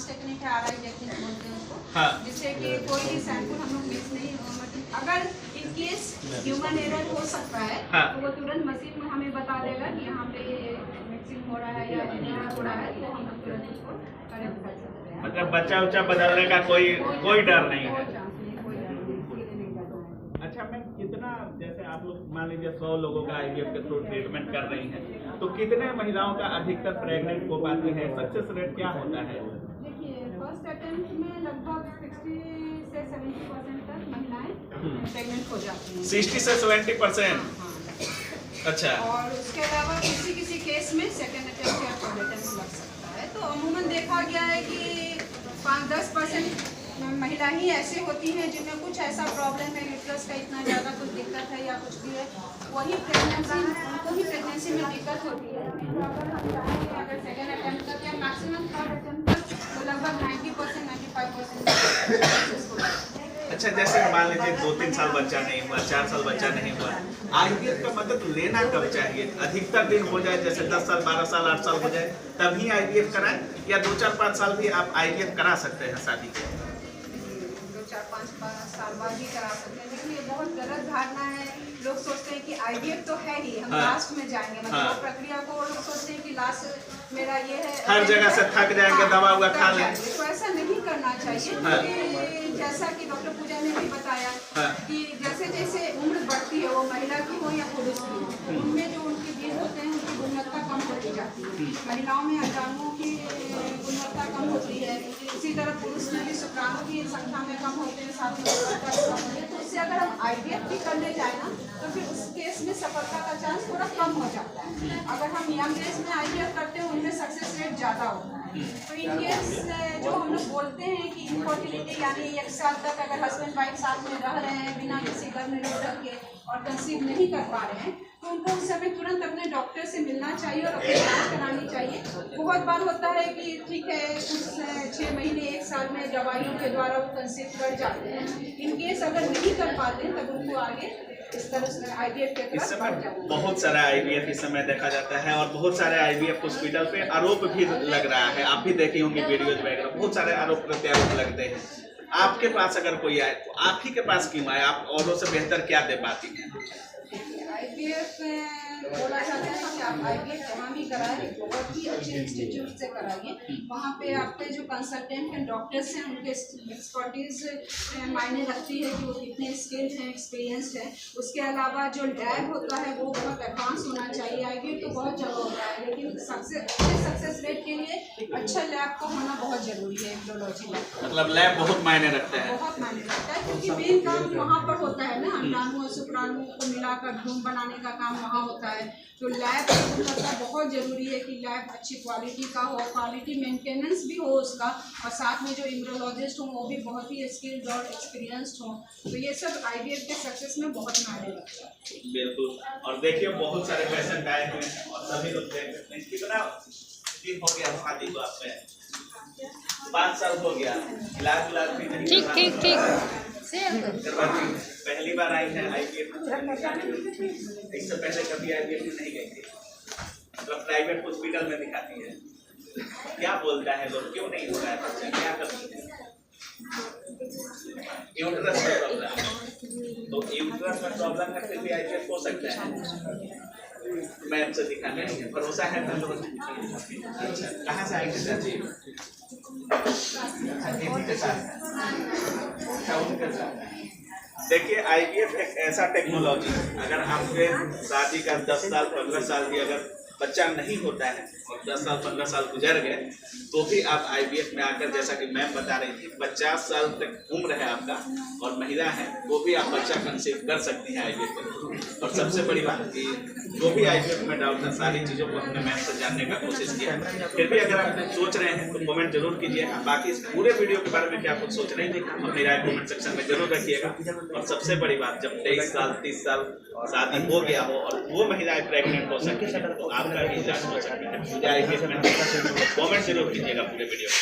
Advance technique है, RI technique बोलते हैं उसको, हाँ। जिससे कि कोई भी सैंपल हम लोग मिस नहीं, अगर इन केस ह्यूमन एरर हो सकता है हाँ। तो वो तुरंत मशीन में हमें बता देगा कि यहाँ पे ये मिक्सिंग हो रहा है या एरर हो रहा है, तो हम लोग तुरंत उसको करेक्ट कर सकते हैं। मतलब बच्चा उच्चा बदलने का कोई डर नहीं है। कोई चांस नहीं, कोई डर नहीं, इसके लिए नहीं करना है। अच्छा मैम, कितना जैसे आप लोग मान लीजिए 100 लोगों का IVF के थ्रू ट्रीटमेंट कर रही हैं, तो कितने महिलाओं का अधिकतर प्रेग्नेंट हो पाती है? सक्सेस रेट क्या होता है? देखिए, फर्स्ट अटेम्प्ट में लगभग 60 से 70% तक महिलाएं प्रेग्नेंट हो जाती हैं। 60 से 70%? हाँ। अच्छा। और उसके अलावा किसी केस में सेकेंड अटेम्प्ट या थर्ड अटेम्प्ट लग सकता है। तो अमूमन देखा गया है कि 5-10% महिला ही ऐसे होती हैं जिनमें कुछ ऐसा प्रॉब्लम है, यूट्रस का इतना ज़्यादा कुछ दिक्कत है या कुछ भी है, वही प्रेगनेंसी में दिक्कत होती है। तो अगर हम चाहेंगे अगर सेकेंड अटेम्प्ट तक या मैक्सिमम थर्ड अटेम्प्ट तक, तो लगभग 90% 95% अच्छा, जैसे मान लीजिए 2-3 साल बच्चा नहीं हुआ, 4 साल बच्चा नहीं हुआ, IVF का मदद लेना कब चाहिए? अधिकतर दिन हो जाए, जैसे 10 साल 12 साल 8 साल हो जाए तभी IVF कराएं, या 2-4-5 साल भी आप IVF करा सकते हैं शादी के? 4-5 साल बाद भी करा सकते हैं, लेकिन ये बहुत गलत धारणा है। लोग सोचते हैं कि IVF तो है ही, हम हाँ। लास्ट में जाएंगे, मतलब हाँ। वो प्रक्रिया को लोग सोचते हैं कि लास्ट मेरा ये है, हर जगह से थक जाएंगे, दवा हुआ खा लें। तो ऐसा नहीं करना चाहिए। हाँ। क्योंकि जैसा कि डॉक्टर पूजा ने भी बताया हाँ। कि जैसे जैसे उम्र बढ़ती है, वो महिला की हो या पुरुष की हो, उनमें जो उनके बीज होते हैं उनकी गुणवत्ता कम होती जाती है। महिलाओं में अंडाणुओं की गुणवत्ता कम होती है, इसी तरह पुरुष में भी शुक्राणु की संख्या में कम होते हैं, साथ में गुणवत्ता भी कम होती है। तो उससे अगर हम IVF भी करने जाए ना, तो फिर उस केस में सफलता का चांस थोड़ा कम हो जाता है। अगर हम यंग एज में IVF करते हैं, उनमें सक्सेस रेट ज़्यादा होता है। तो इन केस जो हम लोग बोलते हैं कि इनफर्टिलिटी, यानी 1 साल तक अगर हस्बैंड वाइफ साथ में रह रहे हैं बिना किसी गर्भ निरोधक के और कंसीव नहीं कर पा रहे हैं, तो उनको उस समय तुरंत अपने डॉक्टर से मिलना चाहिए और अपनी जांच करानी चाहिए। बहुत बार होता है कि ठीक है, कुछ 6 महीने 1 साल में दवाइयों के द्वारा वो कंसीव कर जाते हैं। इन केस अगर नहीं कर पाते हैं, तब उनको आगे इस तरह से IVF के इस तरफ समय बढ़ जाते हैं। बहुत सारा IVF इस समय देखा जाता है, और बहुत सारे IVF हॉस्पिटल पे आरोप भी लग रहा है। आप भी देखे होंगे वीडियोज वगैरह, बहुत सारे आरोप प्रत्यारोप लगते हैं। आपके पास अगर कोई आए तो आप ही के पास क्यों आए? आप औरों से बेहतर क्या दे पाती हैं? IVF बोला जाता है कि आप IVF जहाँ भी कराएं, बहुत ही अच्छे इंस्टीट्यूट से कराइए। वहाँ पे आपके जो कंसल्टेंट हैं, डॉक्टर्स हैं, उनके एक्सपर्टीज मायने रखती है कि वो कितने स्किल्ड हैं, एक्सपीरियंस्ड हैं। उसके अलावा जो लैब होता है वो बहुत एडवांस होना चाहिए। IVF तो बहुत जगह होता है, लेकिन सक्सेस रेट के लिए अच्छा लैब को होना बहुत जरूरी है। एम्ब्रियोलॉजी लैब, मतलब लैब बहुत मायने रखते हैं। बहुत मायने रखता है, क्योंकि मेन काम वहाँ पर होता है ना, अंडाणु और शुक्राणु को मिलाकर भ्रूण बनाने का काम वहाँ होता है। तो लैब का बहुत ज़रूरी है कि लैब अच्छी क्वालिटी का हो, क्वालिटी मेंटेनेंस भी हो उसका, और साथ में जो एम्ब्रियोलॉजिस्ट हों वो भी बहुत ही स्किल्ड और एक्सपीरियंस्ड हों। तो ये सब IVF के सक्सेस में बहुत मायने रखता है। बिल्कुल। और देखिए बहुत सारे पेशेंट आए हुए हैं और सभी लोग देख सकते हैं। कितना दिन हो गया शादी को आपने? 5 साल हो गया, इलाज भी नहीं ठीक करवाती। पहली बार आई है IVF, इससे पहले कभी IVF में नहीं गई थी, मतलब प्राइवेट हॉस्पिटल में दिखाती है। क्या बोलता है लोग, क्यों नहीं हो रहा है बच्चा, क्या करती है? यूट्रस में प्रॉब्लम, तो यूट्रस में प्रॉब्लम है, फिर भी IVF हो सकता है। मैम से दिखाने भरोसा है ना लोग? अच्छा, कहाँ से आएंगे सर जी? देखिए IVF एक ऐसा टेक्नोलॉजी, अगर आपके शादी का 10 साल 15 साल भी अगर बच्चा नहीं होता है और 10 साल 15 साल गुजर गए, तो भी आप IVF में आकर, जैसा कि मैम बता रही थी, 50 साल तक उम्र है आपका और महिला है, वो भी आप बच्चा कंसीव कर सकती हैं IVF में। और सबसे बड़ी बात कि जो भी IVF में डाउट है, सारी चीज़ों को हमने मैम से जानने का कोशिश किया। फिर भी अगर आप सोच रहे हैं तो कमेंट जरूर कीजिएगा। बाकी इस पूरे वीडियो के बारे में क्या कुछ सोच रहे हैं अपनी राय कमेंट सेक्शन में जरूर रखिएगा। और सबसे बड़ी बात, जब 23 साल 30 साल शादी हो गया हो और वो महिलाएं प्रेग्नेंट हो सकती है, तो आपका भी इलाज हो सकता है। IVF में कमेंट जरूर कीजिएगा पूरे वीडियो में।